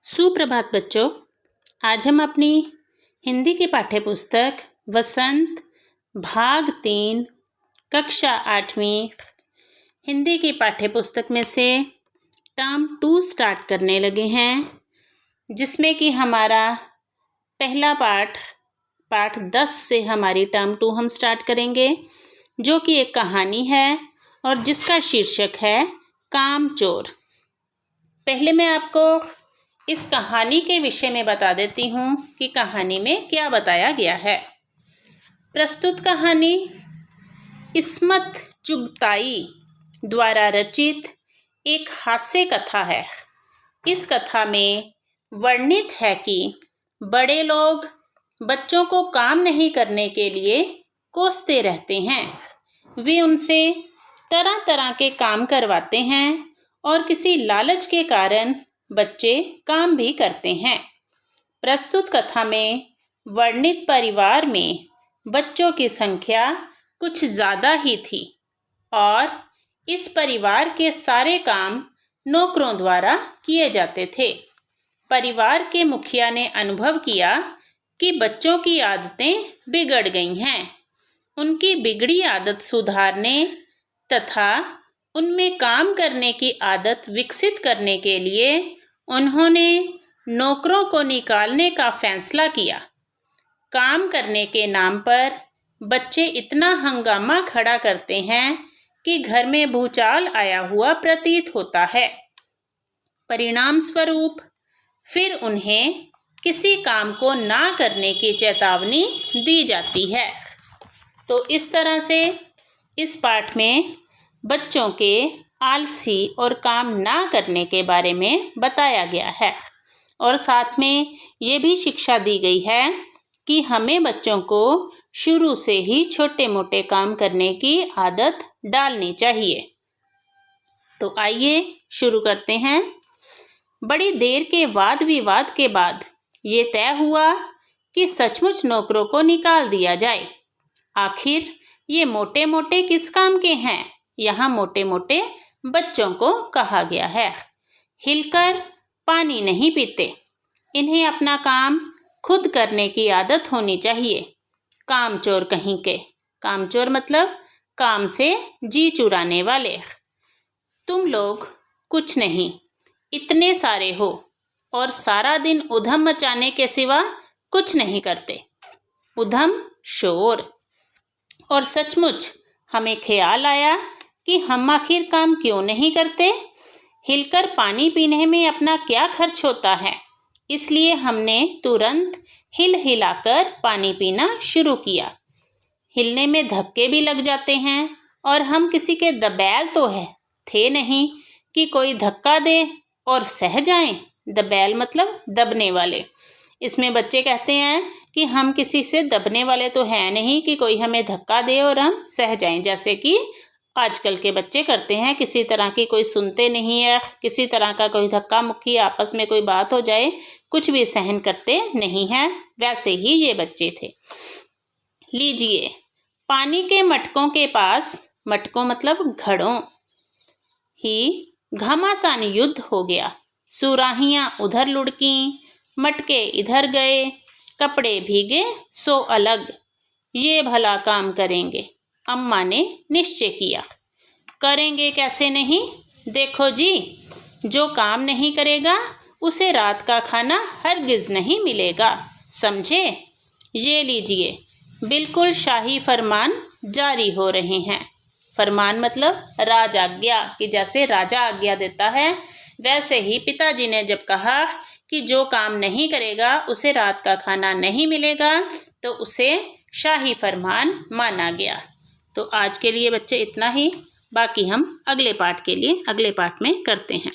सुप्रभात बच्चों। आज हम अपनी हिंदी की पाठ्य पुस्तक वसंत भाग 3 कक्षा 8वीं हिंदी की पाठ्य पुस्तक में से टर्म 2 स्टार्ट करने लगे हैं, जिसमें कि हमारा पहला पाठ 10 से हमारी टर्म 2 हम स्टार्ट करेंगे, जो कि एक कहानी है और जिसका शीर्षक है कामचोर। पहले मैं आपको इस कहानी के विषय में बता देती हूँ कि कहानी में क्या बताया गया है। प्रस्तुत कहानी इस्मत चुगताई द्वारा रचित एक हास्य कथा है। इस कथा में वर्णित है कि बड़े लोग बच्चों को काम नहीं करने के लिए कोसते रहते हैं। वे उनसे तरह तरह के काम करवाते हैं और किसी लालच के कारण बच्चे काम भी करते हैं। प्रस्तुत कथा में वर्णित परिवार में बच्चों की संख्या कुछ ज़्यादा ही थी और इस परिवार के सारे काम नौकरों द्वारा किए जाते थे। परिवार के मुखिया ने अनुभव किया कि बच्चों की आदतें बिगड़ गई हैं। उनकी बिगड़ी आदत सुधारने तथा उनमें काम करने की आदत विकसित करने के लिए उन्होंने नौकरों को निकालने का फैसला किया। काम करने के नाम पर बच्चे इतना हंगामा खड़ा करते हैं कि घर में भूचाल आया हुआ प्रतीत होता है। परिणाम स्वरूप फिर उन्हें किसी काम को ना करने की चेतावनी दी जाती है। तो इस तरह से इस पाठ में बच्चों के आलसी और काम ना करने के बारे में बताया गया है और साथ में ये भी शिक्षा दी गई है कि हमें बच्चों को शुरू से ही छोटे मोटे काम करने की आदत डालनी चाहिए। तो आइए शुरू करते हैं। बड़ी देर के वाद विवाद के बाद ये तय हुआ कि सचमुच नौकरों को निकाल दिया जाए। आखिर ये मोटे मोटे किस काम के हैं? यहाँ मोटे मोटे बच्चों को कहा गया है। हिलकर पानी नहीं पीते। इन्हें अपना काम खुद करने की आदत होनी चाहिए। कामचोर कहीं के। कामचोर मतलब काम से जी चुराने वाले। तुम लोग कुछ नहीं, इतने सारे हो और सारा दिन उधम मचाने के सिवा कुछ नहीं करते। उधम, शोर। और सचमुच हमें ख्याल आया कि हम आखिर काम क्यों नहीं करते। हिलकर पानी पीने में अपना क्या खर्च होता है, इसलिए हमने तुरंत हिल हिलाकर पानी पीना शुरू किया। हिलने में धक्के भी लग जाते हैं और हम किसी के दबैल तो थे नहीं कि कोई धक्का दे और सह जाएं। दबैल मतलब दबने वाले। इसमें बच्चे कहते हैं कि हम किसी से दबने वाले तो हैं नहीं कि कोई हमें धक्का दे और हम सह जाएं, जैसे कि आजकल के बच्चे करते हैं। किसी तरह की कोई सुनते नहीं है, किसी तरह का कोई धक्का मुक्की, आपस में कोई बात हो जाए, कुछ भी सहन करते नहीं हैं। वैसे ही ये बच्चे थे। लीजिए, पानी के मटकों के पास, मटकों मतलब घड़ों, ही घमासान युद्ध हो गया। सुराहियां उधर लुढ़की, मटके इधर गए, कपड़े भीगे सो अलग। ये भला काम करेंगे, अम्मा ने निश्चय किया। करेंगे कैसे नहीं? देखो जी, जो काम नहीं करेगा उसे रात का खाना हरगिज नहीं मिलेगा, समझे? ये लीजिए, बिल्कुल शाही फरमान जारी हो रहे हैं। फरमान मतलब राज आज्ञा, कि जैसे राजा आज्ञा देता है वैसे ही पिताजी ने जब कहा कि जो काम नहीं करेगा उसे रात का खाना नहीं मिलेगा, तो उसे शाही फरमान माना गया। तो आज के लिए बच्चे इतना ही। बाकी हम अगले पाठ के लिए अगले पाठ में करते हैं।